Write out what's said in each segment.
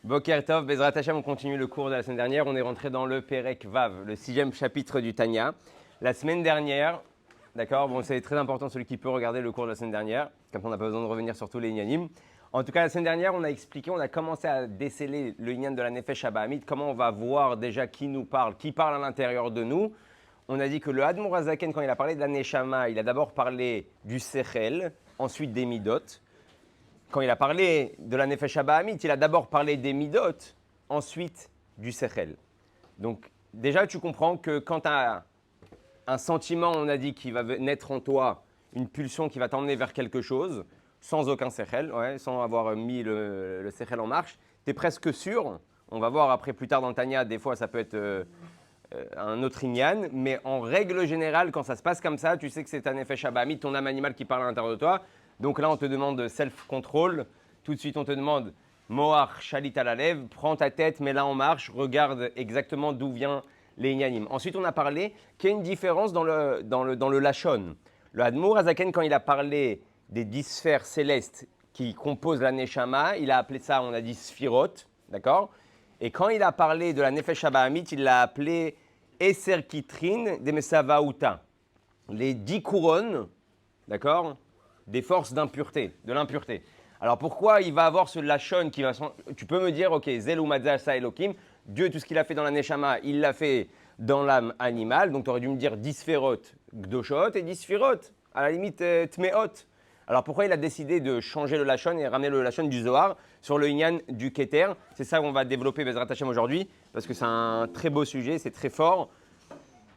Boker Tov, Bezrat Hashem, on continue le cours de la semaine dernière. On est rentré dans le Perek Vav, le 6e chapitre du Tanya. La semaine dernière, d'accord, bon, c'est très important, celui qui peut regarder le cours de la semaine dernière, comme ça on n'a pas besoin de revenir sur tous les inyanim. En tout cas, la semaine dernière, on a expliqué, on a commencé à déceler le inyan de la Nefesh Habahamit, comment on va voir déjà qui nous parle, qui parle à l'intérieur de nous. On a dit que le Admor Hazaken, quand il a parlé de la Neshama, il a d'abord parlé du Sechel, ensuite des Midot. Quand il a parlé de la Nefesh Habahamit, il a d'abord parlé des Midot, ensuite du Sechel. Donc déjà, tu comprends que quand tu as un sentiment, on a dit, qui va naître en toi, une pulsion qui va t'emmener vers quelque chose, sans aucun Sechel, ouais, sans avoir mis le Sechel en marche, tu es presque sûr, on va voir après plus tard dans le Tanya, des fois ça peut être un autre Inyan, mais en règle générale, quand ça se passe comme ça, tu sais que c'est un effet Habahamit, ton âme animale qui parle à l'intérieur de toi. Donc là, on te demande self-control. Tout de suite, on te demande Moach Shalit à la lèvre, prends ta tête, mets-la en marche, regarde exactement d'où vient les Inyanim. Ensuite, on a parlé qu'il y a une différence dans le Lachon. Le Admour Azaken, quand il a parlé des 10 sphères célestes qui composent la Neshama, il a appelé ça, on a dit Sphirot, d'accord? Et quand il a parlé de la Nefesh Habahamit, il l'a appelé Eser Kitrin de Mesavaouta, les 10 couronnes, d'accord, des forces d'impureté, de l'impureté. Alors pourquoi il va avoir ce lachon qui va... Tu peux me dire, ok, Zel Umadza Sa Elokim, Dieu, tout ce qu'il a fait dans la Neshama, il l'a fait dans l'âme animale, donc tu aurais dû me dire 10 sphérot Gdoshot et 10 sphérot, à la limite Tmeot. Alors pourquoi il a décidé de changer le lachon et ramener le lachon du Zohar sur le Inyan du Keter? C'est ça qu'on va développer Bezrat Hashem aujourd'hui, parce que c'est un très beau sujet, c'est très fort.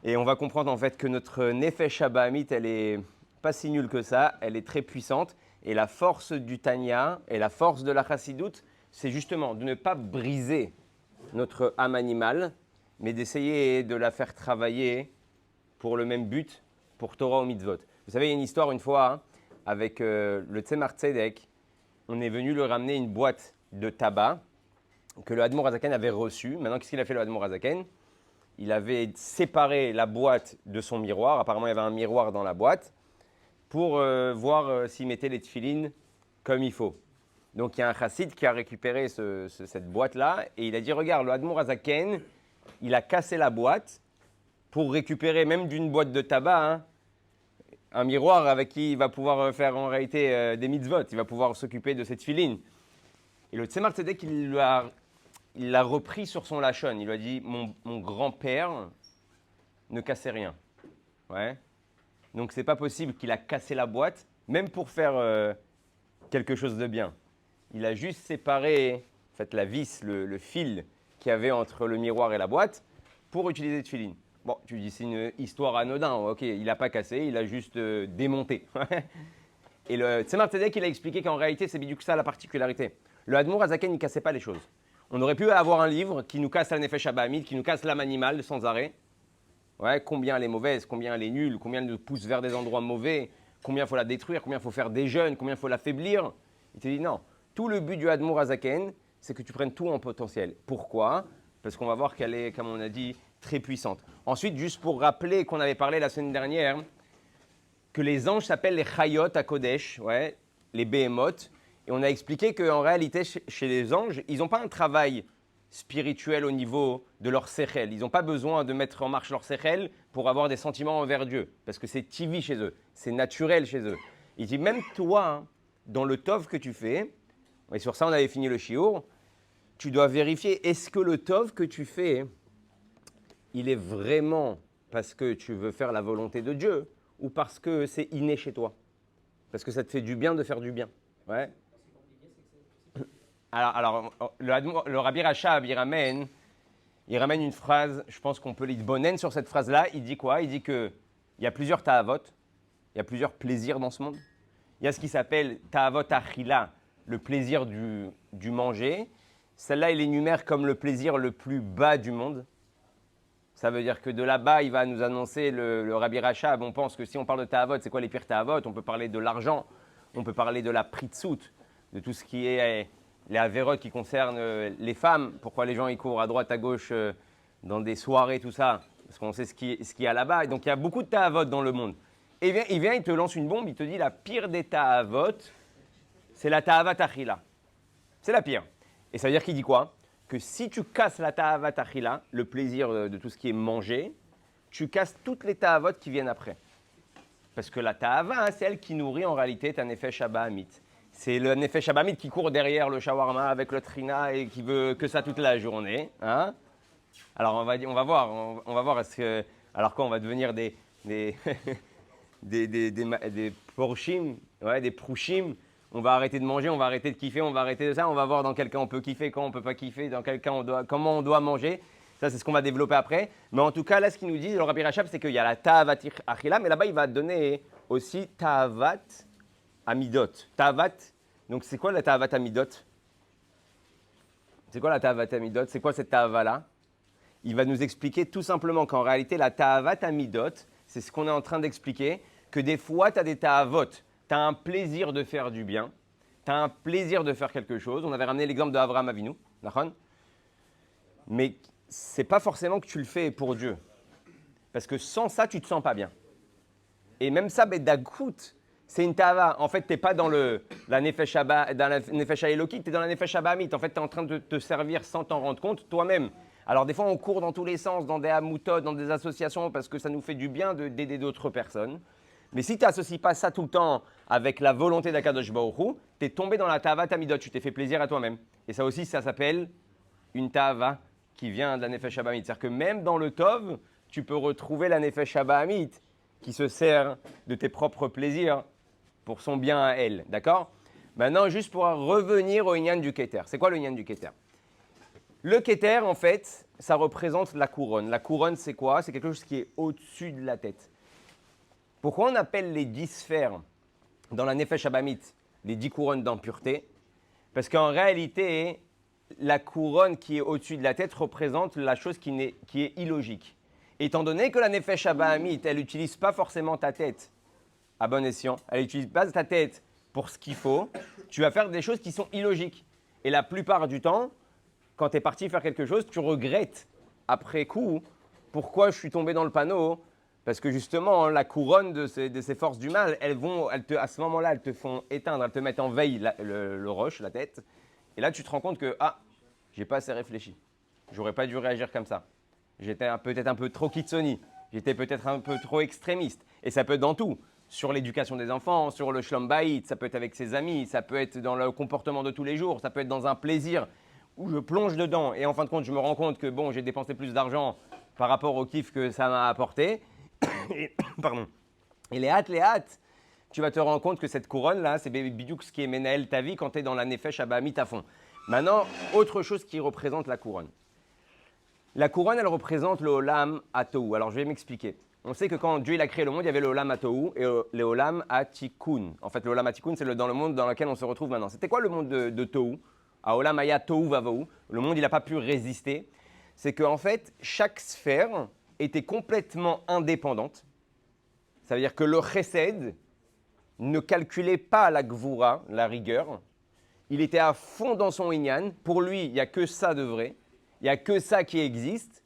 Et on va comprendre en fait que notre Nefesh Habahamit, elle est pas si nulle que ça, elle est très puissante. Et la force du Tanya et la force de la Chassidoute, c'est justement de ne pas briser notre âme animale, mais d'essayer de la faire travailler pour le même but, pour Torah ou Mitzvot. Vous savez, il y a une histoire une fois, hein, avec le Tzemar Tzedek, on est venu lui ramener une boîte de tabac que le Admor Hazaken avait reçue. Maintenant, qu'est-ce qu'il a fait le Admor Hazaken? Il avait séparé la boîte de son miroir. Apparemment, il y avait un miroir dans la boîte pour voir s'il mettait les tefilines comme il faut. Donc, il y a un chassid qui a récupéré cette boîte-là et il a dit, regarde, le Admor Hazaken, il a cassé la boîte pour récupérer même d'une boîte de tabac, hein, un miroir avec qui il va pouvoir faire en réalité des mitzvot. Il va pouvoir s'occuper de cette filine. Et le Tzemar Tzedek, il l'a repris sur son lachon. Il lui a dit, mon grand-père ne cassait rien. Ouais. Donc, c'est pas possible qu'il a cassé la boîte, même pour faire quelque chose de bien. Il a juste séparé en fait, la vis, le fil qu'il y avait entre le miroir et la boîte pour utiliser de filine. Bon, tu dis, c'est une histoire anodine. Ok, il n'a pas cassé, il a juste démonté. Et le Tzemar Tzedek, il a expliqué qu'en réalité, c'est du coup ça la particularité. Le Admor Hazaken, il ne cassait pas les choses. On aurait pu avoir un livre qui nous casse la Nefesh Habahamit, qui nous casse l'âme animale sans arrêt. Ouais, combien elle est mauvaise, combien elle est nulle, combien elle nous pousse vers des endroits mauvais, combien il faut la détruire, combien il faut faire des jeûnes, combien il faut l'affaiblir. Il te dit non. Tout le but du Admor Hazaken, c'est que tu prennes tout en potentiel. Pourquoi? Parce qu'on va voir qu'elle est, comme on a dit, très puissante. Ensuite, juste pour rappeler qu'on avait parlé la semaine dernière, que les anges s'appellent les Chayot à Kodesh, ouais, les Behemoth. Et on a expliqué qu'en réalité, chez les anges, ils n'ont pas un travail spirituel au niveau de leur sechel. Ils n'ont pas besoin de mettre en marche leur sechel pour avoir des sentiments envers Dieu. Parce que c'est tivi chez eux, c'est naturel chez eux. Il dit, même toi, hein, dans le tov que tu fais, et sur ça on avait fini le shiur, tu dois vérifier, est-ce que le tov que tu fais, il est vraiment parce que tu veux faire la volonté de Dieu ou parce que c'est inné chez toi? Parce que ça te fait du bien de faire du bien. Ouais. Alors le Rabbi Rachab, il ramène une phrase, je pense qu'on peut l'idbonnen sur cette phrase-là. Il dit quoi? Il dit qu'il y a plusieurs ta'avot, il y a plusieurs plaisirs dans ce monde. Il y a ce qui s'appelle ta'avot achila, le plaisir du manger. Celle-là, il énumère comme le plaisir le plus bas du monde. Ça veut dire que de là-bas, il va nous annoncer le Rabbi Rachab. On pense que si on parle de ta'avot, c'est quoi les pires ta'avot? On peut parler de l'argent, on peut parler de la pritsout, de tout ce qui est les avérotes qui concernent les femmes. Pourquoi les gens ils courent à droite, à gauche dans des soirées, tout ça? Parce qu'on sait ce qu'il y a là-bas. Donc il y a beaucoup de ta'avot dans le monde. Et il vient, il te lance une bombe, il te dit la pire des ta'avot, c'est la ta'avat achila. C'est la pire. Et ça veut dire qu'il dit quoi? Que si tu casses la ta'avat achila, le plaisir de tout ce qui est mangé, tu casses toutes les ta'avot qui viennent après. Parce que la ta'ava, c'est elle qui nourrit en réalité ta nefesh hamit. C'est le nefesh hamit qui court derrière le shawarma avec le trina et qui veut que ça toute la journée. Hein. Alors on va voir. Est-ce que, alors quoi, on va devenir des des porchim, ouais, des prouchim. On va arrêter de manger, on va arrêter de kiffer, on va arrêter de ça. On va voir dans quel cas on peut kiffer, quand on peut pas kiffer, dans quel cas comment on doit manger. Ça, c'est ce qu'on va développer après. Mais en tout cas, là, ce qu'il nous dit, le Rabbi Rachab, c'est qu'il y a la ta'avat achila, mais là-bas, il va donner aussi ta'avat amidot. Ta'avat, donc c'est quoi la ta'avat amidot? C'est quoi la ta'avat amidot? C'est quoi cette ta'ava-là? Il va nous expliquer tout simplement qu'en réalité, la ta'avat amidot, c'est ce qu'on est en train d'expliquer, que des fois, tu as des ta'avot. Tu as un plaisir de faire du bien, tu as un plaisir de faire quelque chose. On avait ramené l'exemple de Avraham Avinu, mais ce n'est pas forcément que tu le fais pour Dieu. Parce que sans ça, tu ne te sens pas bien. Et même ça, Bedagout, c'est une ta'ava. En fait, tu n'es pas dans la nefesh haelokit, tu es dans la nefesh habahamit. En fait, tu es en train de te servir sans t'en rendre compte toi-même. Alors, des fois, on court dans tous les sens, dans des hamoutod, dans des associations, parce que ça nous fait du bien d'aider d'autres personnes. Mais si tu n'associes pas ça tout le temps avec la volonté d'Akadosh Baruch Hu, tu es tombé dans la ta'ava tamidot, tu t'es fait plaisir à toi-même. Et ça aussi, ça s'appelle une ta'ava qui vient de la nefesh habahamit. C'est-à-dire que même dans le tov, tu peux retrouver la nefesh habahamit qui se sert de tes propres plaisirs pour son bien à elle. D'accord? Maintenant, juste pour revenir au inyan du keter. C'est quoi le inyan du keter? Le keter, en fait, ça représente la couronne. La couronne, c'est quoi? C'est quelque chose qui est au-dessus de la tête. Pourquoi on appelle les 10 sphères dans la nefesh habahamit les 10 couronnes d'impureté? Parce qu'en réalité, la couronne qui est au-dessus de la tête représente la chose qui est illogique. Étant donné que la nefesh habahamit, elle n'utilise pas forcément ta tête à bon escient, elle n'utilise pas ta tête pour ce qu'il faut, tu vas faire des choses qui sont illogiques. Et la plupart du temps, quand tu es parti faire quelque chose, tu regrettes après coup pourquoi je suis tombé dans le panneau. Parce que justement, la couronne de ces forces du mal, à ce moment-là, elles te font éteindre, elles te mettent en veille le roche, la tête. Et là, tu te rends compte que, j'ai pas assez réfléchi. J'aurais pas dû réagir comme ça. J'étais peut-être un peu trop kitsoni. J'étais peut-être un peu trop extrémiste. Et ça peut être dans tout. Sur l'éducation des enfants, sur le shlom bayit, ça peut être avec ses amis, ça peut être dans le comportement de tous les jours, ça peut être dans un plaisir où je plonge dedans. Et en fin de compte, je me rends compte que, j'ai dépensé plus d'argent par rapport au kiff que ça m'a apporté. Pardon. Et les hâtes, tu vas te rendre compte que cette couronne-là, c'est bidiouk ce qui est Menaël ta vie quand tu es dans la nefesh habahamit à fond. Maintenant, autre chose qui représente la couronne. La couronne, elle représente le Olam Atou. Alors, je vais m'expliquer. On sait que quand Dieu il a créé le monde, il y avait le Olam Atou et le Olam Atikun. En fait, le Olam Atikun, c'est dans le monde dans lequel on se retrouve maintenant. C'était quoi le monde de Tohu? À Olam Aya Tohu Vavohu. Le monde, il n'a pas pu résister. C'est qu'en fait, chaque sphère était complètement indépendante. Ça veut dire que le chesed ne calculait pas la gvoura, la rigueur. Il était à fond dans son inyan. Pour lui, il n'y a que ça de vrai. Il n'y a que ça qui existe.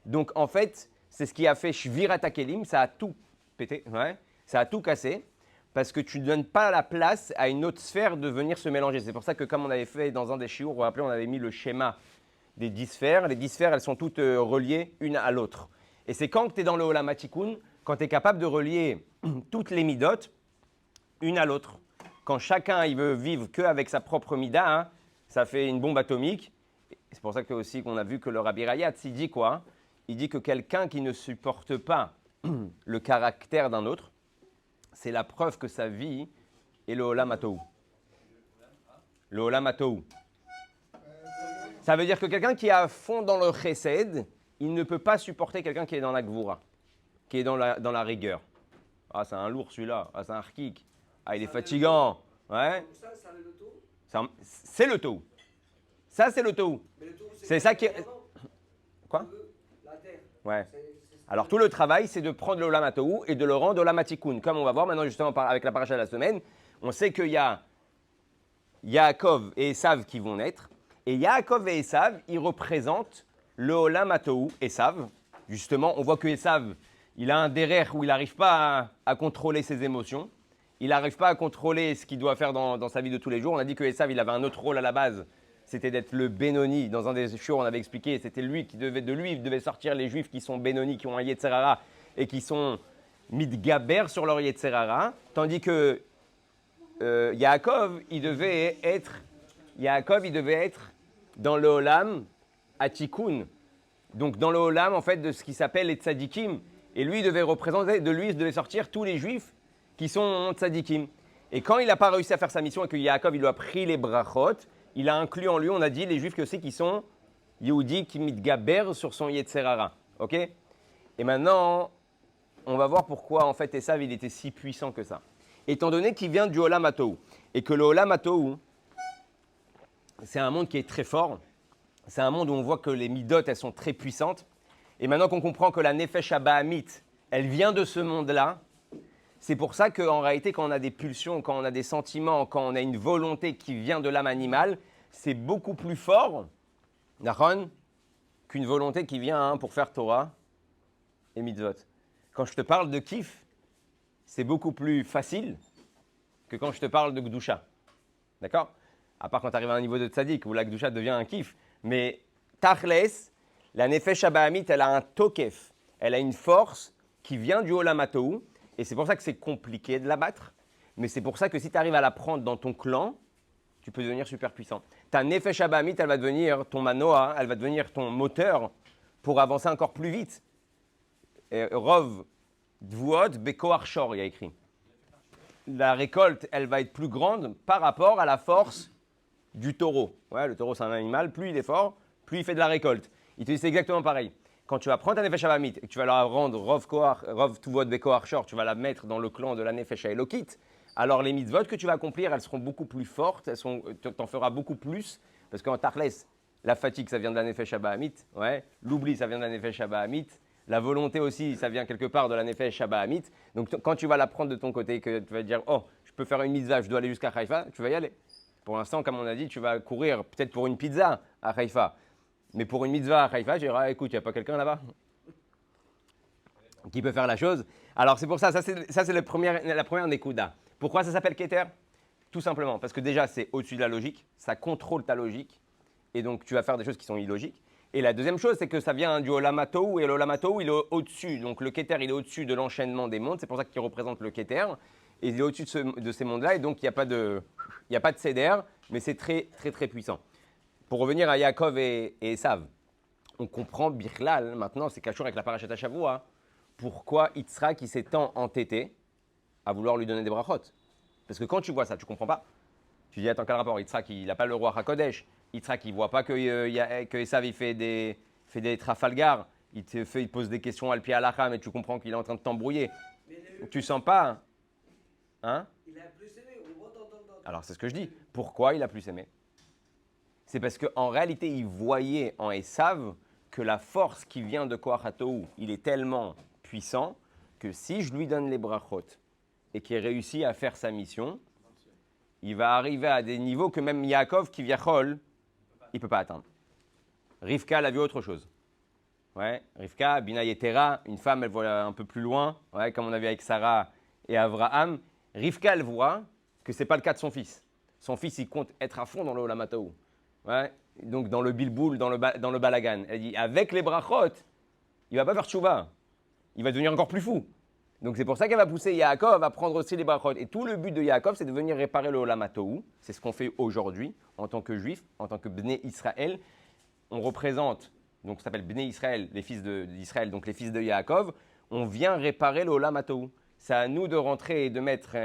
Donc, en fait, c'est ce qui a fait Shvirat HaKelim. Ça a tout pété, ouais. Ça a tout cassé. Parce que tu ne donnes pas la place à une autre sphère de venir se mélanger. C'est pour ça que, comme on avait fait dans un des shiur, vous vous rappelez, on avait mis le schéma des 10 sphères. Les 10 sphères, elles sont toutes reliées une à l'autre. Et c'est quand tu es dans le Olam Hatikun, quand tu es capable de relier toutes les midot une à l'autre. Quand chacun il veut vivre qu'avec sa propre mida, ça fait une bombe atomique. C'est pour ça que aussi qu'on a vu que le Rabbi Rayatz, il dit quoi? Il dit que quelqu'un qui ne supporte pas le caractère d'un autre, c'est la preuve que sa vie est le Olam Hatou. Le Olam Hatou. Ça veut dire que quelqu'un qui est à fond dans le chesed, il ne peut pas supporter quelqu'un qui est dans la gvoura, qui est dans la rigueur. Ah, c'est un lourd celui-là. Ah, c'est un rkik. Ah, il est fatigant. Ouais. C'est le taux. Ça, c'est le taux. C'est ça qui est. Quoi? La terre. Ouais. Alors, tout le travail, c'est de prendre le Olam Hatou et de le rendre Olam Hatikun. Comme on va voir maintenant, justement, avec la paracha de la semaine, on sait qu'il y a Yaakov et Esav qui vont naître. Et Yaakov et Esav, ils représentent le Olam Hatou, Esav. Justement, on voit que Esav, il a un derrière où il n'arrive pas à contrôler ses émotions. Il n'arrive pas à contrôler ce qu'il doit faire dans sa vie de tous les jours. On a dit que Esav, il avait un autre rôle à la base. c'était d'être le Benoni. Dans un des shows, on avait expliqué, c'était lui qui devait, de lui, il devait sortir les juifs qui sont Benoni, qui ont un Yetzerara et qui sont Midgaber sur leur Yetzerara, tandis que Yaakov, il devait être dans le Olam Atikun, donc dans le Olam en fait de ce qui s'appelle les Tzadikim, et lui il devait représenter, de lui il devait sortir tous les juifs qui sont Tzadikim. Et quand il n'a pas réussi à faire sa mission et que Yaakov il lui a pris les brachot, il a inclus en lui, on a dit, les juifs que c'est qui sont Yehudi qui mitgaber sur son Yetzerara. Ok. Et maintenant, on va voir pourquoi en fait Esav il était si puissant que ça. Étant donné qu'il vient du Olam Hatou, et que le Olam Hatou, c'est un monde qui est très fort, c'est un monde où on voit que les midot, elles sont très puissantes, et maintenant qu'on comprend que la Nefesh Abahamit, elle vient de ce monde-là, c'est pour ça qu'en réalité, quand on a des pulsions, quand on a des sentiments, quand on a une volonté qui vient de l'âme animale, c'est beaucoup plus fort, Nahon, qu'une volonté qui vient pour faire Torah et mitzvot. Quand je te parle de kiff, c'est beaucoup plus facile que quand je te parle de Gdusha. D'accord? À part quand tu arrives à un niveau de tzaddik où la Gdusha devient un kiff. Mais Tachles, la Nefesh Abahamit, elle a un tokef. Elle a une force qui vient du Olam Hatou. Et c'est pour ça que c'est compliqué de la battre. Mais c'est pour ça que si tu arrives à la prendre dans ton clan, tu peux devenir super puissant. Ta Nefesh Abahamit, elle va devenir ton manoa, elle va devenir ton moteur pour avancer encore plus vite. Et Rov Dvuot Bekoar Shor, il y a écrit. La récolte, elle va être plus grande par rapport à la force du taureau. Ouais, le taureau, c'est un animal. Plus il est fort, plus il fait de la récolte. Il te dit c'est exactement pareil. Quand tu vas prendre ta Nefesh Abahamit et que tu vas la rendre Rov Tuvot Bekoar Shor, tu vas la mettre dans le clan de la Nefesh Elokit, alors les mitzvot que tu vas accomplir, elles seront beaucoup plus fortes, t'en feras beaucoup plus, parce qu'en Tarles, la fatigue, ça vient de la Nefesh Abahamit, ouais, l'oubli, ça vient de la Nefesh Abahamit, la volonté aussi, ça vient quelque part de la Nefesh Abahamit. Donc quand tu vas la prendre de ton côté, que tu vas dire, oh, je peux faire une mitzvah, je dois aller jusqu'à Haïfa, tu vas y aller. Pour l'instant, comme on a dit, tu vas courir peut-être pour une pizza à Haïfa. Mais pour une mitzvah à Haïfa, je dirais, écoute, il n'y a pas quelqu'un là-bas qui peut faire la chose. Alors c'est pour ça, c'est la première Nekuda. Pourquoi ça s'appelle Keter? Tout simplement parce que déjà, c'est au-dessus de la logique, ça contrôle ta logique, et donc tu vas faire des choses qui sont illogiques. Et la deuxième chose, c'est que ça vient du Olam Hatou, et l'Olam Hatou, il est au-dessus. Donc le Keter, il est au-dessus de l'enchaînement des mondes, c'est pour ça qu'il représente le Keter, et il est au-dessus de ces mondes-là, et donc il n'y a pas de Seder, mais c'est très, très, très puissant. Pour revenir à Yaakov et Esav, on comprend Bichlal, maintenant, c'est Kachour avec la Parashat Shavua, pourquoi Yitzhak il s'est tant entêté à vouloir lui donner des brachot. Parce que quand tu vois ça, tu ne comprends pas. Tu dis, attends, quel rapport? Yitzhak, il n'a pas le roi HaKodesh. Yitzhak, il ne voit pas que Esav, il fait des Trafalgar. Il te pose des questions al pied à l'acham, mais tu comprends qu'il est en train de t'embrouiller. Tu sens pas, hein? Il a plus aimé. Alors, c'est ce que je dis. Pourquoi il a plus aimé? C'est parce qu'en réalité, il voyait en Esav que la force qui vient de Koach HaTohu, il est tellement puissant que si je lui donne les brachot et qu'il réussit à faire sa mission, il va arriver à des niveaux que même Yaakov, qui viachol, il ne peut pas atteindre. Rivka, elle a vu autre chose. Ouais, Rivka, Bina Yetera, une femme, elle voit un peu plus loin, ouais, comme on a vu avec Sarah et Avraham. Rivka, elle voit que ce n'est pas le cas de son fils. Son fils, il compte être à fond dans le Olam Hatou. Ouais, donc dans le bilboul, dans le balagan. Elle dit, avec les brachot, il ne va pas faire tchouva. Il va devenir encore plus fou. Donc c'est pour ça qu'elle va pousser Yaakov à prendre aussi les brachot. Et tout le but de Yaakov, c'est de venir réparer le Olam Hatou. C'est ce qu'on fait aujourd'hui en tant que juif, en tant que Bnei Israël. On représente, donc ça s'appelle Bnei Israël, les fils d'Israël, donc les fils de Yaakov. On vient réparer le Olam Hatou. C'est à nous de rentrer et de mettre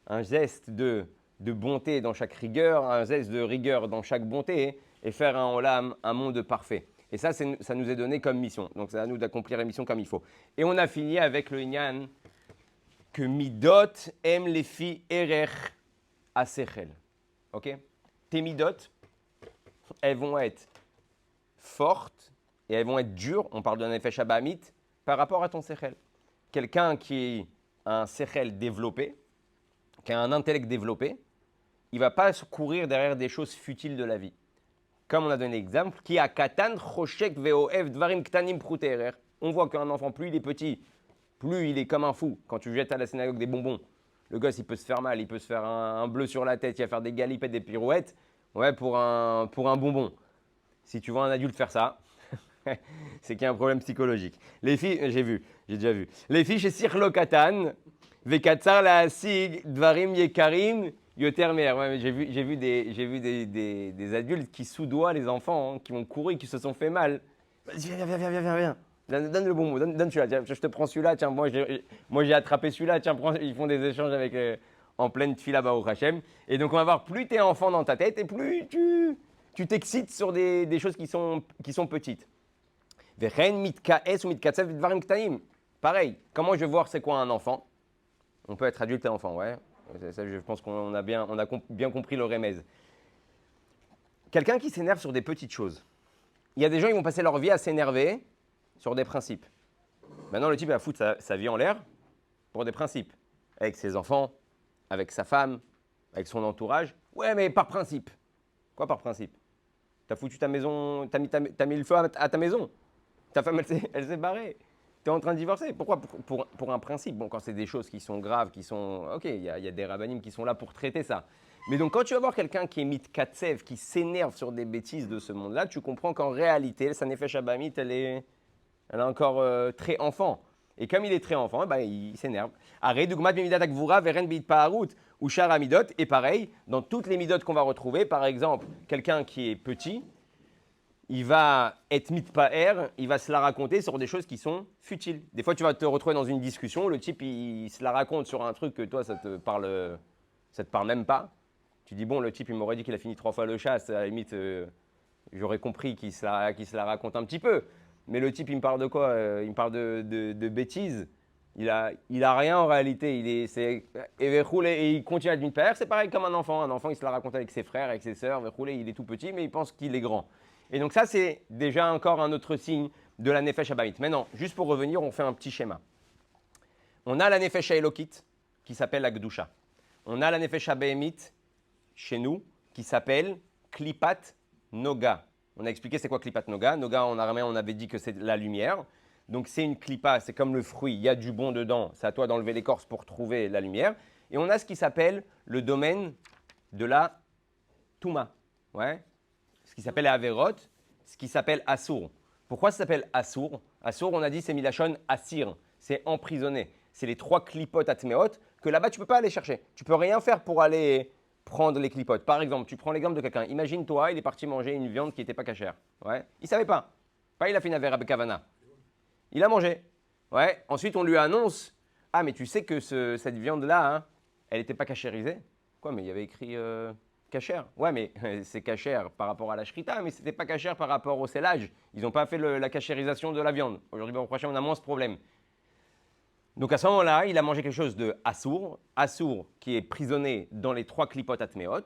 un geste de bonté dans chaque rigueur, un geste de rigueur dans chaque bonté, et faire un Olam, un monde parfait. Et ça nous est donné comme mission. Donc, c'est à nous d'accomplir la mission comme il faut. Et on a fini avec le Inyan que Midot aime les filles Erech Asechel. Ok? Tes Midot, elles vont être fortes et elles vont être dures. On parle d'un Nefesh Abahamit par rapport à ton Sechel. Quelqu'un qui a un Sechel développé, qui a un intellect développé, il ne va pas se courir derrière des choses futiles de la vie. Comme on a donné l'exemple, qui a katan choshek veoev dvarim ktanim pruterer. On voit qu'un enfant, plus il est petit, plus il est comme un fou. Quand tu jettes à la synagogue des bonbons, le gosse, il peut se faire mal, il peut se faire un bleu sur la tête, il va faire des galipettes, des pirouettes. Ouais, pour un bonbon. Si tu vois un adulte faire ça, c'est qu'il y a un problème psychologique. Les filles, j'ai déjà vu. Les filles chez Sirlokatan, Vekatsar la Sig, Dvarim Yekarim, Yotermer. Ouais, mais j'ai vu des adultes qui soudoient les enfants, hein, qui ont couru, qui se sont fait mal. Vas-y, viens. Donne le bonbon, donne celui-là. Tiens, je te prends celui-là. Tiens, moi j'ai attrapé celui-là. Tiens, prends. Ils font des échanges avec, en pleine fila Baruch Hashem. Et donc, on va voir, plus tu es enfant dans ta tête et plus tu t'excites sur des choses qui sont petites. Vechen mitkaes ou mitkatsev dvarim ktaim. Pareil, comment je vais voir c'est quoi un enfant? On peut être adulte et enfant, ouais. Ça, je pense qu'on a bien compris le remèze. Quelqu'un qui s'énerve sur des petites choses. Il y a des gens qui vont passer leur vie à s'énerver sur des principes. Maintenant, le type va foutre sa vie en l'air pour des principes. Avec ses enfants, avec sa femme, avec son entourage. Ouais, mais par principe. Quoi par principe? T'as foutu ta maison, t'as mis le feu à ta maison. Ta femme, elle s'est barrée. Tu es en train de divorcer. Pourquoi? Pour un principe. Bon, quand c'est des choses qui sont graves, qui sont... Ok, il y a des rabbinim qui sont là pour traiter ça. Mais donc, quand tu vas voir quelqu'un qui est mitkatsev, qui s'énerve sur des bêtises de ce monde-là, tu comprends qu'en réalité, sa nefesh habamit, elle est encore très enfant. Et comme il est très enfant, bah, il s'énerve. Arrête, dugmat mimidat akvura, veren bit paarut, ou char amidot. Et pareil, dans toutes les midotes qu'on va retrouver, par exemple, quelqu'un qui est petit, il va être mitpaer, il va se la raconter sur des choses qui sont futiles. Des fois, tu vas te retrouver dans une discussion, le type, il se la raconte sur un truc que toi, ça te parle même pas. Tu dis, bon, le type, il m'aurait dit qu'il a fini 3 fois le chasse, à la limite, j'aurais compris qu'il se la raconte un petit peu. Mais le type, il me parle de quoi? Il me parle de bêtises. Il a rien en réalité. Et il continue à être mitpaer. C'est pareil comme un enfant. Un enfant, il se la raconte avec ses frères, avec ses sœurs. Il est tout petit, mais il pense qu'il est grand. Et donc ça, c'est déjà encore un autre signe de la Nefesh Habamit. Maintenant, juste pour revenir, on fait un petit schéma. On a la Nefesh Elokit, qui s'appelle la Gdusha. On a la Nefesh Habamit, chez nous, qui s'appelle Klipat Noga. On a expliqué c'est quoi Klipat Noga. Noga, en araméen, on avait dit que c'est la lumière. Donc c'est une klipa, c'est comme le fruit, il y a du bon dedans. C'est à toi d'enlever l'écorce pour trouver la lumière. Et on a ce qui s'appelle le domaine de la Touma. Ouais, ce qui s'appelle Averot, ce qui s'appelle Assour. Pourquoi ça s'appelle Assour? Assour, on a dit, c'est Milachon Assir, c'est emprisonné. C'est les 3 clipotes atméot que là-bas, tu ne peux pas aller chercher. Tu ne peux rien faire pour aller prendre les clipotes. Par exemple, tu prends l'exemple de quelqu'un. Imagine-toi, il est parti manger une viande qui n'était pas cachère. Ouais. Il ne savait pas. Pas il a fait une avera bekavana. Il a mangé. Ouais. Ensuite, on lui annonce, ah, mais tu sais que cette viande-là, hein, elle n'était pas cachérisée. Quoi, mais il y avait écrit... Cachère. Ouais, mais c'est cachère par rapport à la shrita, mais c'était pas cachère par rapport au sellage. Ils n'ont pas fait la cachérisation de la viande. Aujourd'hui, au prochain, on a moins ce problème. Donc à ce moment-là, il a mangé quelque chose de assour, qui est prisonné dans les 3 clipotes atméot.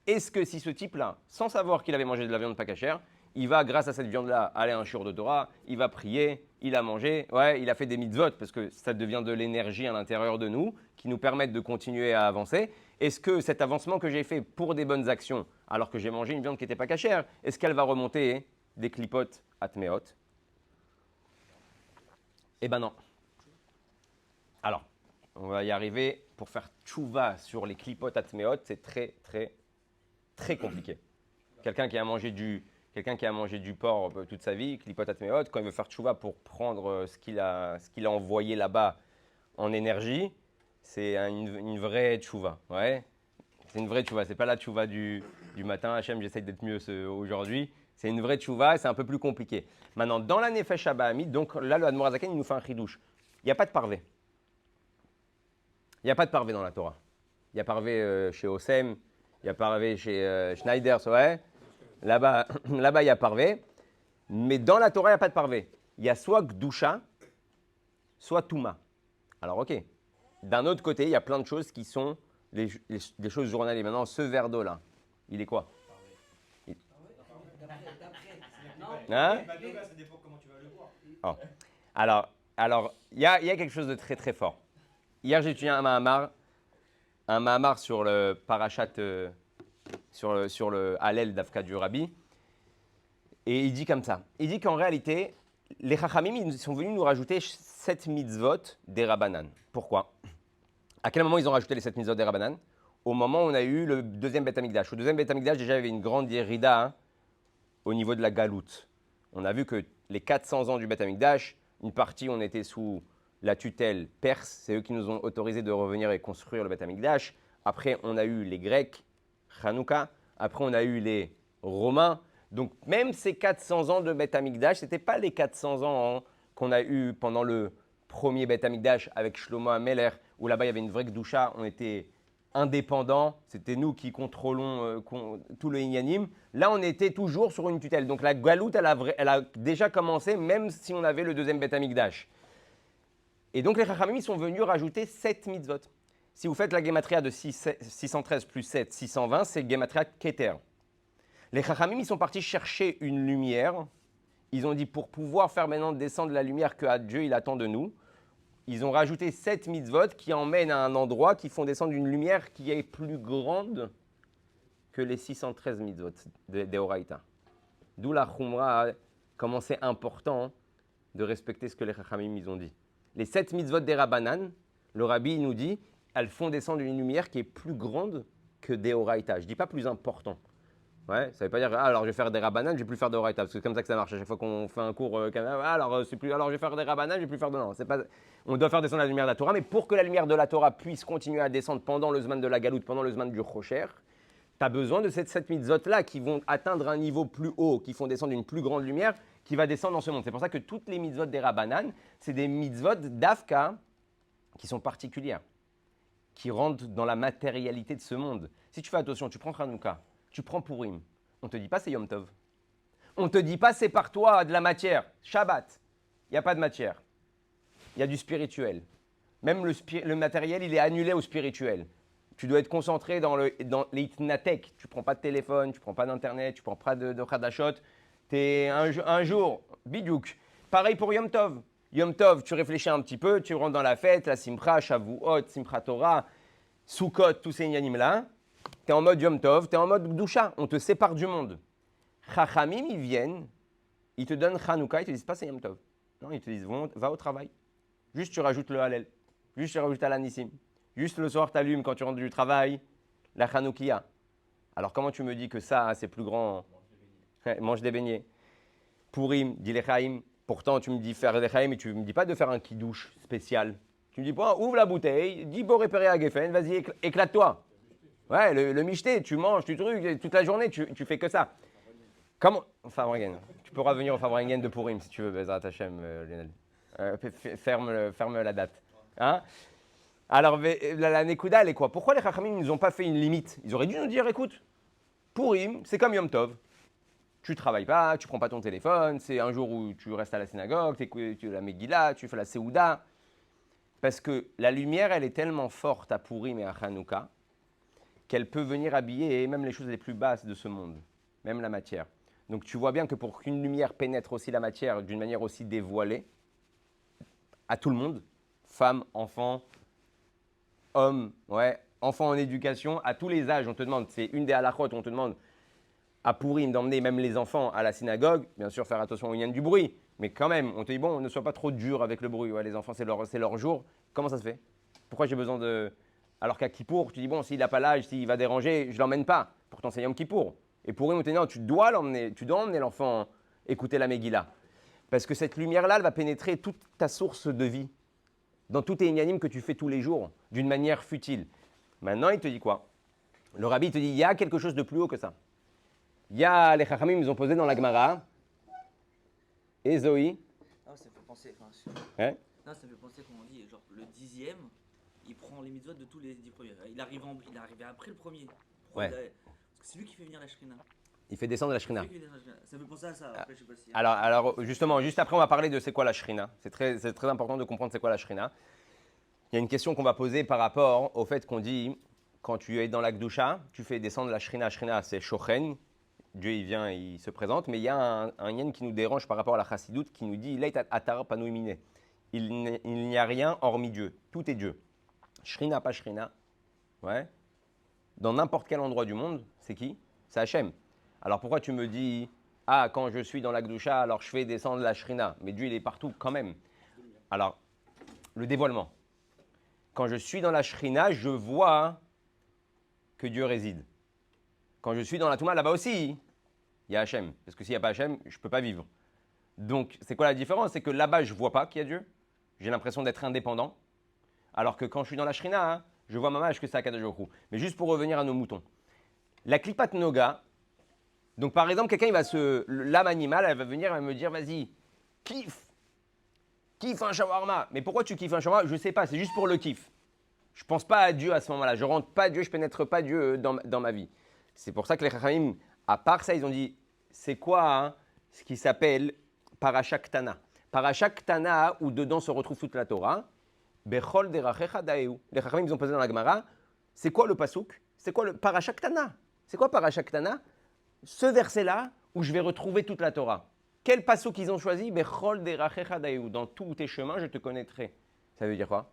Est-ce que si ce type-là, sans savoir qu'il avait mangé de la viande pas cachère, il va, grâce à cette viande-là, aller à un shiur de Torah, il va prier, il a mangé, ouais, il a fait des mitzvot, parce que ça devient de l'énergie à l'intérieur de nous, qui nous permettent de continuer à avancer. Est-ce que cet avancement que j'ai fait pour des bonnes actions, alors que j'ai mangé une viande qui n'était pas cachère, est-ce qu'elle va remonter des clipotes atméot? Eh ben non. Alors, on va y arriver. Pour faire tchouva sur les clipotes atméot, c'est très, très, très compliqué. Quelqu'un qui a mangé du porc toute sa vie, clipote atméot, quand il veut faire tchouva pour prendre ce qu'il a envoyé là-bas en énergie, c'est une vraie tchouva. Ouais. C'est une vraie tchouva. C'est pas la tchouva du matin. Hachem, j'essaye d'être mieux aujourd'hui. C'est une vraie tchouva et c'est un peu plus compliqué. Maintenant, dans la Nefesh Habamit, donc là, le Admor Hazaken, il nous fait un chidouche. Il n'y a pas de parvé. Il n'y a pas de parvé dans la Torah. Il y a parvé chez Osem, il y a parvé chez Schneider, ouais. Là-bas, il y a parvé. Mais dans la Torah, il n'y a pas de parvé. Il y a soit Gdusha, soit Touma. Alors, ok. D'un autre côté, il y a plein de choses qui sont des choses journalières. Maintenant, ce verre d'eau-là, il est quoi? Hein? Oh. Alors, il y a quelque chose de très très fort. Hier, j'ai étudié un Mahamar sur le parachat, sur le Hallel d'Afka du Rabbi. Et il dit comme ça. Il dit qu'en réalité, les Chachamim, ils sont venus nous rajouter 7 mitzvot des Rabbanan. Pourquoi? À quel moment ils ont rajouté les 7 mitzvot des Rabbanan? au moment où on a eu le deuxième Beth Amikdash. Au deuxième Beth Amikdash, déjà, il y avait une grande Yerida au niveau de la galoute. On a vu que les 400 ans du Beth Amikdash, une partie, on était sous la tutelle perse. C'est eux qui nous ont autorisé de revenir et construire le Beth Amikdash. Après, on a eu les Grecs, Hanouka. Après, on a eu les Romains. Donc, même ces 400 ans de Beth Amikdash, ce n'était pas les 400 ans qu'on a eu pendant le premier Beth Amikdash avec Shlomo HaMelech, où là-bas, il y avait une vraie Gdusha. On était indépendants. C'était nous qui contrôlons tout le Inyanim. Là, on était toujours sur une tutelle. Donc, la galoute, elle a déjà commencé, même si on avait le deuxième Beth Amikdash. Et donc, les Chachamim sont venus rajouter 7 mitzvot. Si vous faites la gematria de 613 plus 7, 620, c'est gematria Keter. Les Chachamim, ils sont partis chercher une lumière. Ils ont dit, pour pouvoir faire maintenant descendre la lumière que Dieu il attend de nous, ils ont rajouté 7 mitzvot qui emmènent à un endroit qui font descendre une lumière qui est plus grande que les 613 mitzvot des Horaïta. D'où la Khumra, comment c'est important de respecter ce que les Chachamim ils ont dit. Les 7 mitzvot des Rabbanan, le Rabbi nous dit, elles font descendre une lumière qui est plus grande que des Horaïta. Je ne dis pas plus important. Ouais, ça ne veut pas dire, alors je vais faire des Rabbanan, je ne vais plus faire de Horaïta, parce que c'est comme ça que ça marche. À chaque fois qu'on fait un cours, alors je vais faire des Rabbanan, je ne vais plus faire de... Non, c'est pas... On doit faire descendre la lumière de la Torah, mais pour que la lumière de la Torah puisse continuer à descendre pendant le Zman de la Galoute, pendant le Zman du Chocher, tu as besoin de ces 7 mitzvot-là qui vont atteindre un niveau plus haut, qui font descendre une plus grande lumière, qui va descendre dans ce monde. C'est pour ça que toutes les mitzvot des Rabbanan, c'est des mitzvot d'Afka qui sont particulières, qui rentrent dans la matérialité de ce monde. Si tu fais attention, tu prends Hanouka, tu prends Purim, on ne te dit pas c'est Yom Tov. On ne te dit pas c'est par toi de la matière. Shabbat, il n'y a pas de matière. Il y a du spirituel. Même le matériel, il est annulé au spirituel. Tu dois être concentré dans l'itnatek. Tu ne prends pas de téléphone, tu ne prends pas d'internet, tu ne prends pas de khadashot. Tu es un jour, bidouk. Pareil pour Yom Tov. Yom Tov, tu réfléchis un petit peu, tu rentres dans la fête, la Simcha, Shavuot, Simchat Torah, Sukkot, tous ces yanim-là. Tu es en mode Yom Tov, tu es en mode Gdusha. On te sépare du monde. Chachamim, ils viennent, ils te donnent Hanouka, ils te disent pas c'est Yom Tov. Non, ils te disent va au travail. Juste tu rajoutes le Hallel. Juste tu rajoutes Alanissim. Juste le soir, tu allumes quand tu rentres du travail la Hanoukia. Alors comment tu me dis que ça, c'est plus grand? Mange des beignets. Purim, dis l'Echaim. Pourtant, tu me dis faire l'Echaim, mais tu ne me dis pas de faire un kidouche spécial. Tu me dis, bon, ouvre la bouteille, dis Boré Péré à Geffen, vas-y, éclate-toi. Ouais, le michté, tu manges, tu trucs, toute la journée, tu fais que ça. Comment Favringen. Tu pourras venir au Favringen de Purim si tu veux, Bezrat Hashem, Lionel. Ferme la date. Hein? Alors, la Nekuda, elle est quoi? Pourquoi les Chachamim ne nous ont pas fait une limite? Ils auraient dû nous dire, écoute, Purim, c'est comme Yom Tov. Tu ne travailles pas, tu ne prends pas ton téléphone, c'est un jour où tu restes à la synagogue, tu la Megillah, tu fais la Seouda. Parce que la lumière, elle est tellement forte à Purim et à Hanouka qu'elle peut venir habiller même les choses les plus basses de ce monde, même la matière. Donc tu vois bien que pour qu'une lumière pénètre aussi la matière d'une manière aussi dévoilée, à tout le monde, femmes, enfants, hommes, enfants en éducation, à tous les âges, on te demande, c'est une des halakhot, on te demande à Purim d'emmener même les enfants à la synagogue, bien sûr faire attention au yin du bruit, mais quand même, on te dit, bon, ne sois pas trop dur avec le bruit, les enfants, c'est leur jour. Comment ça se fait? Pourquoi j'ai besoin de... Alors qu'à Kippour, tu dis, bon, s'il n'a pas l'âge, s'il va déranger, je ne l'emmène pas. Pourtant, c'est Yom Kippour. Et Purim, on te dit, non, tu dois emmener l'enfant écouter la Megillah. Parce que cette lumière-là, elle va pénétrer toute ta source de vie, dans tous tes inanimes que tu fais tous les jours, d'une manière futile. Maintenant, il te dit quoi? Le rabbi te dit, il y a quelque chose de plus haut que ça. Il y a les Chachamim, ils ont posé dans la Gemara. Et Zoé. Non, ça me fait penser. Hein? Non, ça me fait penser, comme on dit, genre le 10e, il prend les mitzvot de tous les 10 premiers. Il arrive après le premier. Ouais. Parce que c'est lui qui fait venir la Shrina. Il fait descendre la Shrina. Ça me fait penser à ça. Après, je sais pas si... Alors, justement, juste après, on va parler de c'est quoi la Shrina. C'est très important de comprendre c'est quoi la Shrina. Il y a une question qu'on va poser par rapport au fait qu'on dit, quand tu es dans la Gdusha, tu fais descendre la Shrina. Shrina, c'est Shochen. Dieu, il vient, il se présente. Mais il y a un yen qui nous dérange par rapport à la Chassidoute qui nous dit, Leit atar panouimine. Il n'y a rien hormis Dieu. Tout est Dieu. Shrina, pas Shrina. Ouais. Dans n'importe quel endroit du monde, c'est qui? C'est Hachem. Alors pourquoi tu me dis, ah, quand je suis dans la Gdusha, alors je fais descendre la Shrina? Mais Dieu, il est partout quand même. Alors, le dévoilement. Quand je suis dans la Shrina, je vois que Dieu réside. Quand je suis dans la Touma, là-bas aussi, il y a Hachem. Parce que s'il n'y a pas Hachem, je ne peux pas vivre. Donc, c'est quoi la différence? C'est que là-bas, je ne vois pas qu'il y a Dieu. J'ai l'impression d'être indépendant. Alors que quand je suis dans la Shrina, hein, je vois Mamash que c'est Akadosh Baruch Hu. Mais juste pour revenir à nos moutons. La Klipat Noga, donc par exemple, quelqu'un, l'âme animale, elle va venir, elle va me dire, vas-y, kiffe un shawarma. Mais pourquoi tu kiffes un shawarma? Je ne sais pas, c'est juste pour le kiff. Je ne pense pas à Dieu à ce moment-là. Je ne rentre pas à Dieu, je ne pénètre pas Dieu dans ma vie. C'est pour ça que les Chachamim, à part ça, ils ont dit, c'est quoi hein, ce qui s'appelle Parashat Ktana. Parashat Ktana, où dedans se retrouve toute la Torah. Bechol derachecha daeu. Les Chachamim, ils ont posé dans la Gemara, c'est quoi le pasouk? C'est quoi le Parashat Ktana? C'est quoi Parashat Ktana? Ce verset-là, où je vais retrouver toute la Torah. Quel pasouk ils ont choisi? Bechol derachecha daeu. Dans tous tes chemins, je te connaîtrai. Ça veut dire quoi?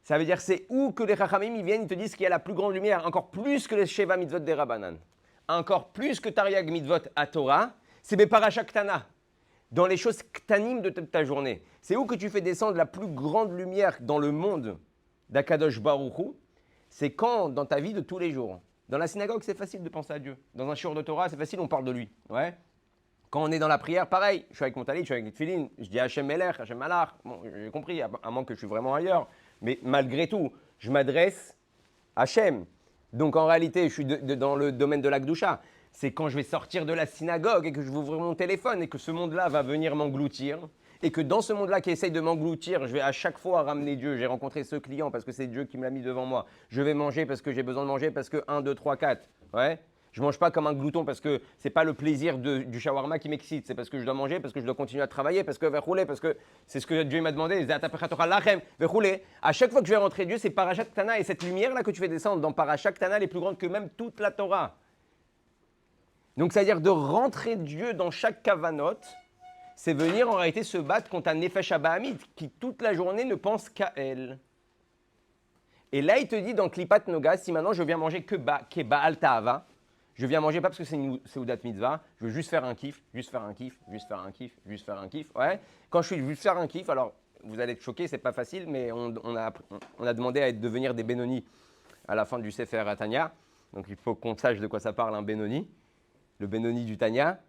Ça veut dire c'est où que les Chachamim ils viennent, ils te disent qu'il y a la plus grande lumière, encore plus que les Sheva Mitzvot des Rabbanan, encore plus que Tariag Mitzvot à Torah, c'est Beparashat Ktana, dans les choses ktanim de ta journée. C'est où que tu fais descendre la plus grande lumière dans le monde d'Akadosh Baruch Hu, c'est quand dans ta vie de tous les jours. Dans la synagogue, c'est facile de penser à Dieu. Dans un shiur de Torah, c'est facile, on parle de lui. Ouais. Quand on est dans la prière, pareil, je suis avec mon talit, je suis avec les tefillin, je dis Hachem Melech, Hachem Malach. Bon, j'ai compris, à moins que je suis vraiment ailleurs. Mais malgré tout, je m'adresse à Hachem. Donc en réalité, je suis dans le domaine de l'Akdoucha. C'est quand je vais sortir de la synagogue et que je vais ouvrir mon téléphone et que ce monde-là va venir m'engloutir. Et que dans ce monde-là qui essaye de m'engloutir, je vais à chaque fois ramener Dieu. J'ai rencontré ce client parce que c'est Dieu qui me l'a mis devant moi. Je vais manger parce que j'ai besoin de manger parce que 1, 2, 3, 4. Ouais. Je ne mange pas comme un glouton parce que ce n'est pas le plaisir du shawarma qui m'excite. C'est parce que je dois manger, parce que je dois continuer à travailler, parce que parce que c'est ce que Dieu m'a demandé. À chaque fois que je vais rentrer Dieu, c'est Parashat Ktana. Et cette lumière-là que tu fais descendre dans Parashat Ktana, elle est plus grande que même toute la Torah. Donc, c'est-à-dire de rentrer Dieu dans chaque kavanot, c'est venir en réalité se battre contre un Nefesh Abahamid qui toute la journée ne pense qu'à elle. Et là, il te dit dans Klipat Noga, si maintenant je viens manger que Baal Ta'ava, je viens manger pas parce que c'est une Seudat Mitzvah, je veux juste faire un kiff, juste faire un kiff, juste faire un kiff, juste faire un kiff. Ouais. Quand je suis juste faire un kiff, alors vous allez être choqués, c'est pas facile, mais on a demandé à devenir des Benoni à la fin du Sefer Tanya. Donc il faut qu'on sache de quoi ça parle un Benoni, le Benoni du Tanya.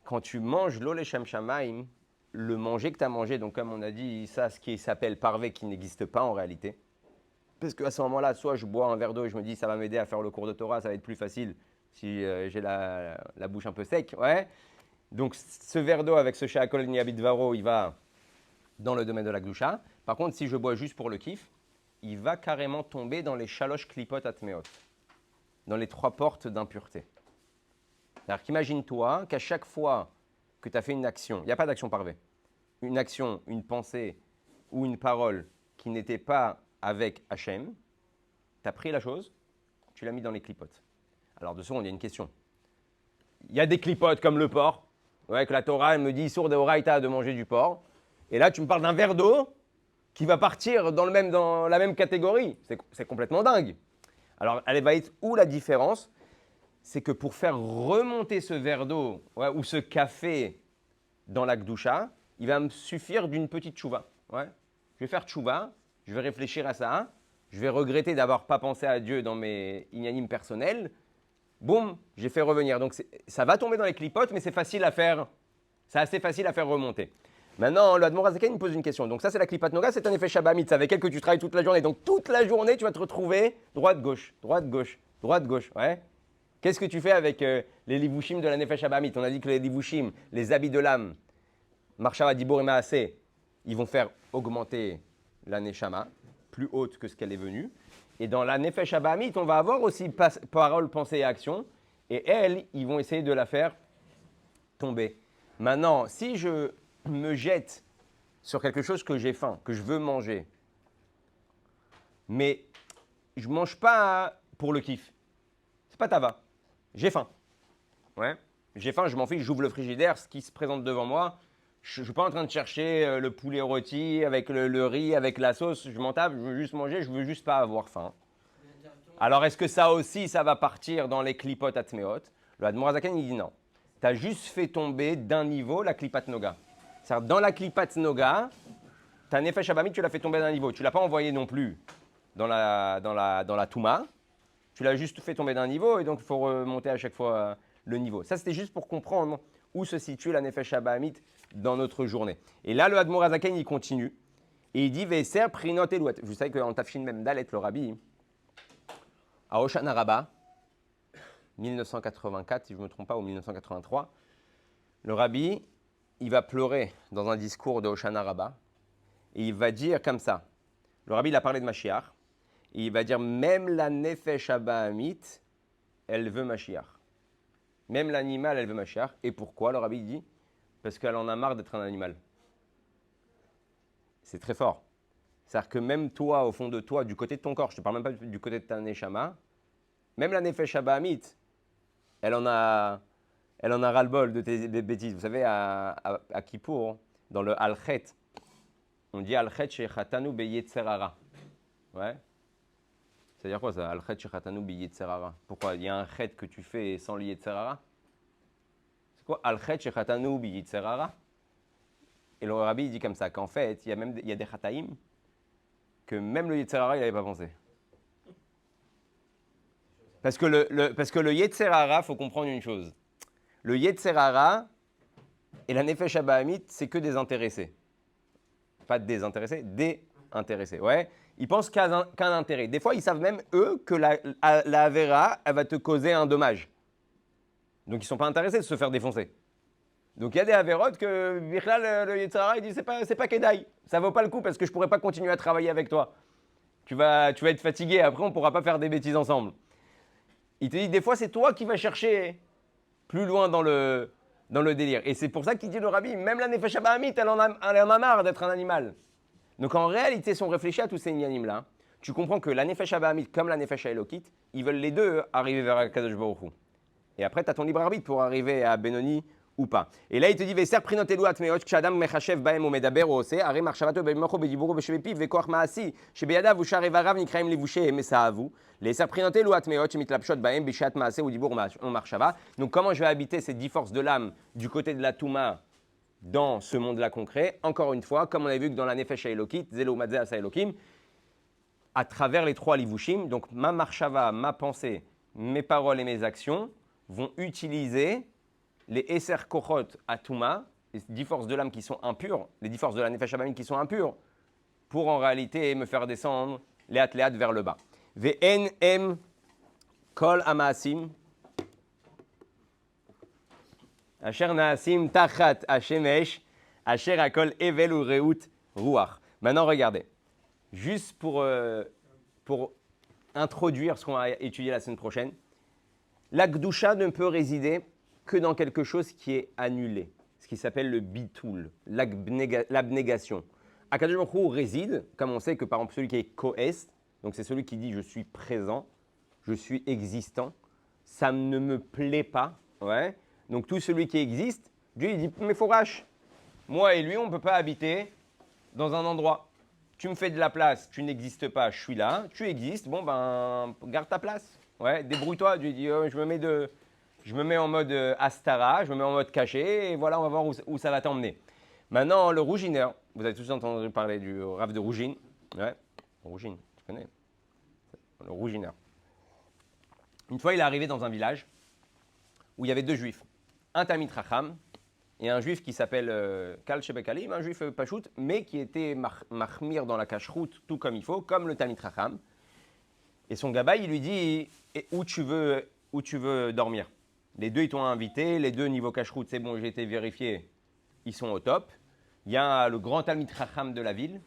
Quand tu manges l'Oleshem Shamaim, le manger que tu as mangé, donc comme on a dit, ça, ce qui s'appelle parvé, qui n'existe pas en réalité. Parce qu'à ce moment-là, soit je bois un verre d'eau et je me dis ça va m'aider à faire le cours de Torah, ça va être plus facile si j'ai la bouche un peu sec. Ouais. Donc ce verre d'eau avec ce She'akol Niyeh Bidvaro, il va dans le domaine de la Gdusha. Par contre, si je bois juste pour le kiff, il va carrément tomber dans les Shalosh Klipot Atmeot, dans les 3 portes d'impureté. Alors qu'imagine-toi qu'à chaque fois que tu as fait une action, il n'y a pas d'action parvée, une action, une pensée ou une parole qui n'était pas avec Hachem, tu as pris la chose, tu l'as mis dans les clipotes. Alors de seconde, il y a une question. Il y a des clipotes comme le porc, ouais, que la Torah elle me dit sourd de Horaïta de manger du porc, et là tu me parles d'un verre d'eau qui va partir dans la même catégorie. C'est complètement dingue. Alors elle va être où la différence? C'est que pour faire remonter ce verre d'eau ouais, ou ce café dans la Gdusha, il va me suffire d'une petite tchouva. Ouais. Je vais faire tchouva, je vais réfléchir à ça, je vais regretter d'avoir pas pensé à Dieu dans mes inanimes personnels. Boum, j'ai fait revenir. Donc ça va tomber dans les clipotes, mais c'est facile à faire. C'est assez facile à faire remonter. Maintenant, le Admor Hazaken me pose une question. Donc ça, c'est la Klipat Noga, c'est un effet Shabbat. C'est avec elle que tu travailles toute la journée. Donc toute la journée, tu vas te retrouver droite-gauche, droite-gauche, droite-gauche. Ouais. Qu'est-ce que tu fais avec les livushim de la Nefesh Abamit? On a dit que les livushim, les habits de l'âme, Marshava Dibor et Maaseh, ils vont faire augmenter la Neshama, plus haute que ce qu'elle est venue. Et dans la Nefesh Abamit, on va avoir aussi parole, pensée et action. Et elles, ils vont essayer de la faire tomber. Maintenant, si je me jette sur quelque chose que j'ai faim, que je veux manger, mais je ne mange pas pour le kiff, c'est pas tava. J'ai faim. Ouais. J'ai faim, je m'en fiche, j'ouvre le frigidaire, ce qui se présente devant moi. Je ne suis pas en train de chercher le poulet rôti avec le riz, avec la sauce. Je m'en tape, je veux juste manger, je veux juste pas avoir faim. Alors, est-ce que ça aussi, ça va partir dans les klipot atmeot? Le Admor Hazaken, il dit non. Tu as juste fait tomber d'un niveau la klipat noga. C'est-à-dire, dans la klipat noga, ta nefesh abamit, tu l'as fait tomber d'un niveau. Tu ne l'as pas envoyé non plus dans la touma. Tu l'as juste fait tomber d'un niveau et donc il faut remonter à chaque fois le niveau. Ça, c'était juste pour comprendre où se situe la Nefesh Abahamit dans notre journée. Et là, le Admor Azaken, il continue. Et il dit Veser Prinot Elouat. Vous savez qu'en Tafshin Mem Dalet, le Rabbi, à Hoshana Rabbah, 1984, si je ne me trompe pas, ou 1983, le Rabbi, il va pleurer dans un discours de Hoshana Rabbah. Et il va dire comme ça. Le Rabbi, il a parlé de Mashiach. Et il va dire même la Nefesh Abahamit, elle veut Mashiach. Même l'animal, elle veut Mashiach. Et pourquoi, le Rabbi dit? Parce qu'elle en a marre d'être un animal. C'est très fort. C'est-à-dire que même toi, au fond de toi, du côté de ton corps, je ne te parle même pas du côté de ta Neshama, même la Nefesh Abahamit, elle en a ras-le-bol de tes bêtises. Vous savez, à Kippour, dans le Al-Chet, on dit Al-Chet Shechatanu Beyetzerara. Ouais. C'est-à-dire quoi ça? Al-Chet Shechatanu Beyetzerara. Pourquoi? Il y a un Chet que tu fais sans le Yetzerara? C'est quoi? Al-Chet Shechatanu Beyetzerara. Et le Rabbi dit comme ça, qu'en fait, il y a des Chataïm que même le Yetzerara, il n'avait pas pensé. Parce que le Yetzerara, il faut comprendre une chose. Le Yetzerara et la Nefesh Abahamit, c'est que des intéressés. Pas désintéressés, des intéressés. Ouais. Ils pensent qu'un intérêt. Des fois, ils savent même, eux, que la Avera, elle va te causer un dommage. Donc, ils ne sont pas intéressés de se faire défoncer. Donc, il y a des Avérotes que, le Yetzirah, il dit, c'est pas Kedai. Ça vaut pas le coup parce que je ne pourrai pas continuer à travailler avec toi. Tu vas être fatigué. Après, on ne pourra pas faire des bêtises ensemble. Il te dit, des fois, c'est toi qui vas chercher plus loin dans le délire. Et c'est pour ça qu'il dit, le Rabbi, même la Nefesh Abahamit, elle en a marre d'être un animal. Donc en réalité, si on réfléchit à tous ces inyanim-là, tu comprends que la Nefesh Abahamit comme la Nefesh Elokit, ils veulent les deux arriver vers Akadosh Baruch Hu. Et après, tu as ton libre arbitre pour arriver à Benoni ou pas. Et là, il te dit Veser prinot elu atmeot kshadam mechashev baem umedaber ou ose are marshavato b'mocho b'diburo b'shebepiv vekoach ma'asi shebeyadav ushar evarav nikraim levushe mesaavu leser prinot elu atmeot shemitlapshot baem bishat ma'ase ou dibur ou marshava. Donc comment je vais habiter ces 10 forces de l'âme du côté de la Touma dans ce monde-là concret? Encore une fois, comme on a vu que dans la Nefesh Elokit, Zelo Madze Asa Elokim, à travers les 3 livushim, donc ma marshava, ma pensée, mes paroles et mes actions vont utiliser les Eser Kochot Atuma, les 10 forces de l'âme qui sont impures, les 10 forces de la Nefesh Abahamit qui sont impures, pour en réalité me faire descendre les atléat vers le bas. Ve'en em kol amaasim asher naasim tachat hashemesh asher akol evel u reut ruach. Maintenant, regardez. Juste pour introduire ce qu'on va étudier la semaine prochaine, la Gdusha ne peut résider que dans quelque chose qui est annulé, ce qui s'appelle le bitoul, l'abnégation. Akadosh Baruch Hu réside, comme on sait que par exemple celui qui est koest, donc c'est celui qui dit je suis présent, je suis existant, ça ne me plaît pas, ouais. Donc tout celui qui existe, Dieu il dit mais fourrache, moi et lui on ne peut pas habiter dans un endroit. Tu me fais de la place, tu n'existes pas, je suis là, tu existes, bon ben garde ta place, ouais, débrouille-toi. Dieu dit je me mets en mode Astara, je me mets en mode caché, et voilà, on va voir où ça va t'emmener. Maintenant, le rougineur, vous avez tous entendu parler du Rav de Rougine. Ouais, Rougine, tu connais. Le rougineur. Une fois, il est arrivé dans un village où il y avait 2 juifs. Un Talmid Chacham et un juif qui s'appelle Kal Shebekalim, un juif Pachout, mais qui était mahmir dans la cacheroute, tout comme il faut, comme le Talmid Chacham. Et son gabaï, il lui dit où tu veux dormir. Les 2, ils t'ont invité. Les 2, niveau cacheroute, c'est bon, j'ai été vérifié. Ils sont au top. Il y a le grand Talmid Chacham de la ville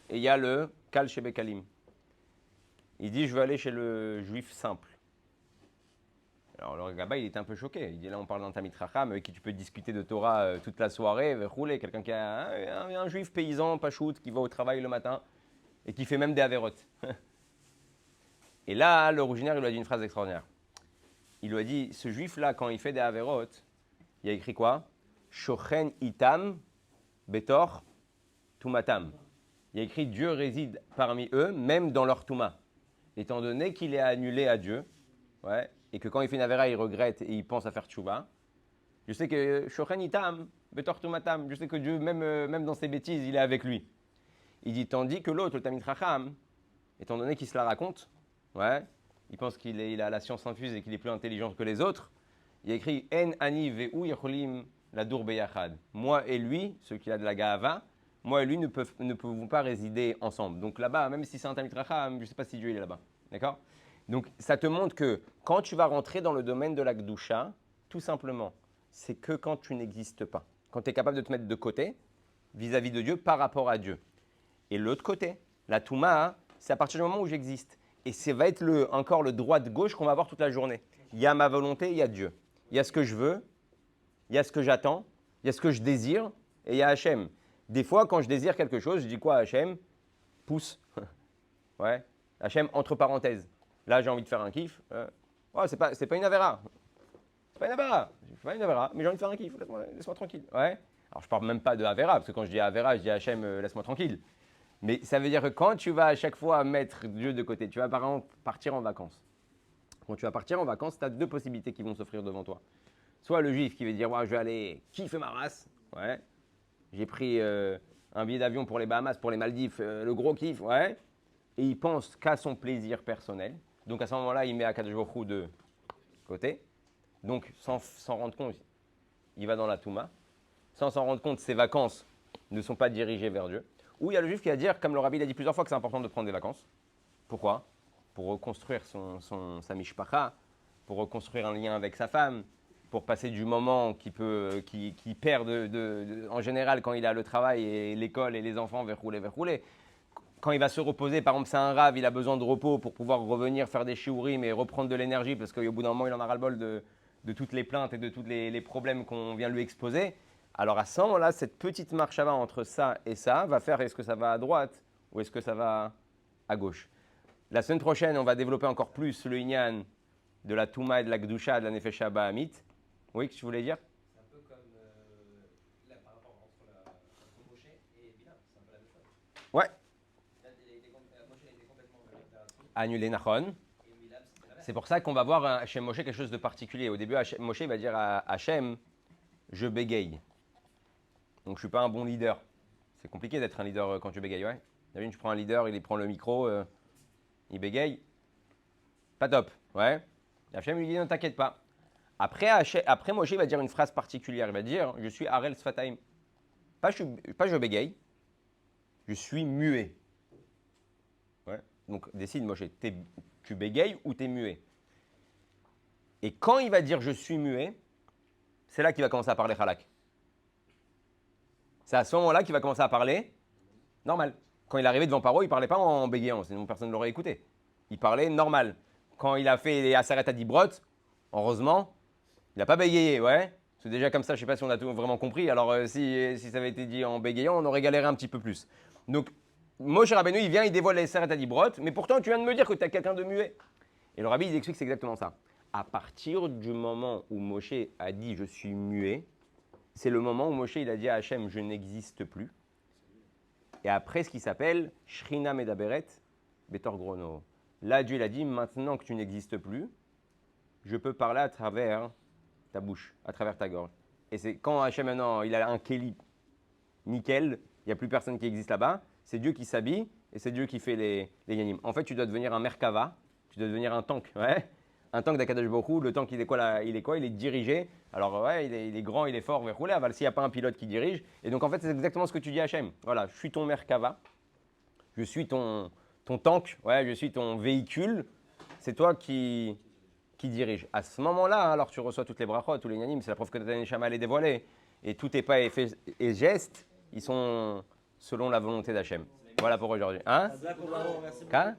et il y a le Kal Shebekalim. Il dit, je veux aller chez le juif simple. Alors le gabaï, il était un peu choqué. Il dit, là, on parle d'un Talmid Chacham avec qui tu peux discuter de Torah toute la soirée, rouler. Quelqu'un qui a un juif paysan, pachout, qui va au travail le matin et qui fait même des avérotes. Et là, le rouginaire, il lui a dit une phrase extraordinaire. Il lui a dit, ce juif-là, quand il fait des avérotes, il a écrit quoi? Shochen itam betor tumatam. Il a écrit, Dieu réside parmi eux, même dans leur touma. Étant donné qu'il est annulé à Dieu, ouais, et que quand il fait une avéra, il regrette et il pense à faire tchouva. Je sais que Shochen itam betor tumatam, je sais que Dieu, même dans ses bêtises, il est avec lui. Il dit, tandis que l'autre, le Talmid Chacham, étant donné qu'il se la raconte, ouais, il pense il a la science infuse et qu'il est plus intelligent que les autres. Il y a écrit En ani ve'u yacholim ladur beyachad. Moi et lui, ceux qui a de la gahava, moi et lui ne pouvons pas résider ensemble. Donc là-bas, même si c'est un Talmid Chacham, je ne sais pas si Dieu il est là-bas. D'accord? Donc ça te montre que quand tu vas rentrer dans le domaine de la Gdusha, tout simplement, c'est que quand tu n'existes pas. Quand tu es capable de te mettre de côté vis-à-vis de Dieu par rapport à Dieu. Et l'autre côté, la Touma, c'est à partir du moment où j'existe. Et ça va être encore le droit de gauche qu'on va avoir toute la journée. Il y a ma volonté, il y a Dieu. Il y a ce que je veux, il y a ce que j'attends, il y a ce que je désire, et il y a Hachem. Des fois, quand je désire quelque chose, je dis quoi à Hachem? Pousse. Ouais. Hachem, entre parenthèses. Là, j'ai envie de faire un kiff. Oh, c'est pas une avéra. C'est pas une avéra. Je fais pas une avéra, mais j'ai envie de faire un kiff. Laisse-moi tranquille. Ouais. Alors, je parle même pas de avéra, parce que quand je dis avéra, je dis Hachem, laisse-moi tranquille. Mais ça veut dire que quand tu vas à chaque fois mettre Dieu de côté, tu vas par exemple partir en vacances. Quand tu vas partir en vacances, tu as deux possibilités qui vont s'offrir devant toi. Soit le juif qui va dire ouais, je vais aller kiffer ma race. Ouais. J'ai pris un billet d'avion pour les Bahamas, pour les Maldives, le gros kiff. Ouais. Et il pense qu'à son plaisir personnel. Donc à ce moment-là, il met Akadosh Baruch Hu de côté. Donc sans s'en rendre compte, il va dans la Touma. Sans s'en rendre compte, ses vacances ne sont pas dirigées vers Dieu. Ou il y a le juif qui va dire, comme le rabbi l'a dit plusieurs fois, que c'est important de prendre des vacances. Pourquoi? Pour reconstruire sa mishpacha, pour reconstruire un lien avec sa femme, pour passer du moment qu'il perd en général quand il a le travail et l'école et les enfants vers rouler. Quand il va se reposer, par exemple, c'est un rave, il a besoin de repos pour pouvoir revenir faire des shiurim et reprendre de l'énergie parce qu'au bout d'un moment, il en a ras-le-bol de toutes les plaintes et de tous les problèmes qu'on vient lui exposer. Alors à ce moment-là, cette petite marche avant entre ça et ça va faire est-ce que ça va à droite ou est-ce que ça va à gauche. La semaine prochaine, on va développer encore plus le inyan de la Touma et de la Gdusha de la Nefesh Bahamit. Oui, que tu voulais dire? C'est un peu comme là, par rapport entre Moshe et Bilam, c'est un peu la même chose. Ouais. Moshe était complètement Annulé Nachon. et Bilam, c'était la même. C'est pour ça qu'on va voir chez Moshe quelque chose de particulier. Au début, Moshe va dire à Hachem, je bégaye. Donc je ne suis pas un bon leader. C'est compliqué d'être un leader quand tu bégayes, ouais. T'as vu, tu prends un leader, il prend le micro, il bégaye. Pas top, ouais. Et Hachem lui dit, ne t'inquiète pas. Après Moshe, il va dire une phrase particulière. Il va dire, je suis Arel Sfataim. Pas je bégaye, je suis muet. Ouais. Donc décide Moshe, tu bégayes ou tu es muet. Et quand il va dire je suis muet, c'est là qu'il va commencer à parler halak. C'est à ce moment-là qu'il va commencer à parler normal. Quand il est arrivé devant Paro, il ne parlait pas en bégayant, sinon personne ne l'aurait écouté. Il parlait normal. Quand il a fait les Aseret Adibrot, heureusement, il n'a pas bégayé, ouais. C'est déjà comme ça, je ne sais pas si on a tout vraiment compris. Alors si ça avait été dit en bégayant, on aurait galéré un petit peu plus. Donc, Moshe Rabbeinu, il vient, il dévoile les Aseret Adibrot, mais pourtant tu viens de me dire que tu as quelqu'un de muet. Et le rabbi, il explique que c'est exactement ça. À partir du moment où Moshe a dit je suis muet, c'est le moment où Moshe il a dit à Hachem je n'existe plus. Et après ce qui s'appelle Shrina Medaberet Betor Grono. Là Dieu il a dit maintenant que tu n'existes plus, je peux parler à travers ta bouche, à travers ta gorge. Et c'est quand Hachem maintenant il a un Kéli nickel, il n'y a plus personne qui existe là-bas, c'est Dieu qui s'habille et c'est Dieu qui fait les yanim. En fait tu dois devenir un Merkava, tu dois devenir un tank, ouais. Un tank d'Akadosh Baruch Hu, le tank il est quoi là? Il est dirigé. Alors ouais, il est grand, il est fort, vers rouler. S'il n'y a pas un pilote qui dirige. Et donc en fait, c'est exactement ce que tu dis à Hachem. Voilà, je suis ton Merkava. Je suis ton tank. Ouais, je suis ton véhicule. C'est toi qui dirige. À ce moment-là, alors tu reçois toutes les brachot, tous les yanim. C'est la preuve que ta neshama est dévoilée. Et tous tes pas et gestes, ils sont selon la volonté d'Hachem. Voilà pour aujourd'hui. Hein? Merci beaucoup. Quoi?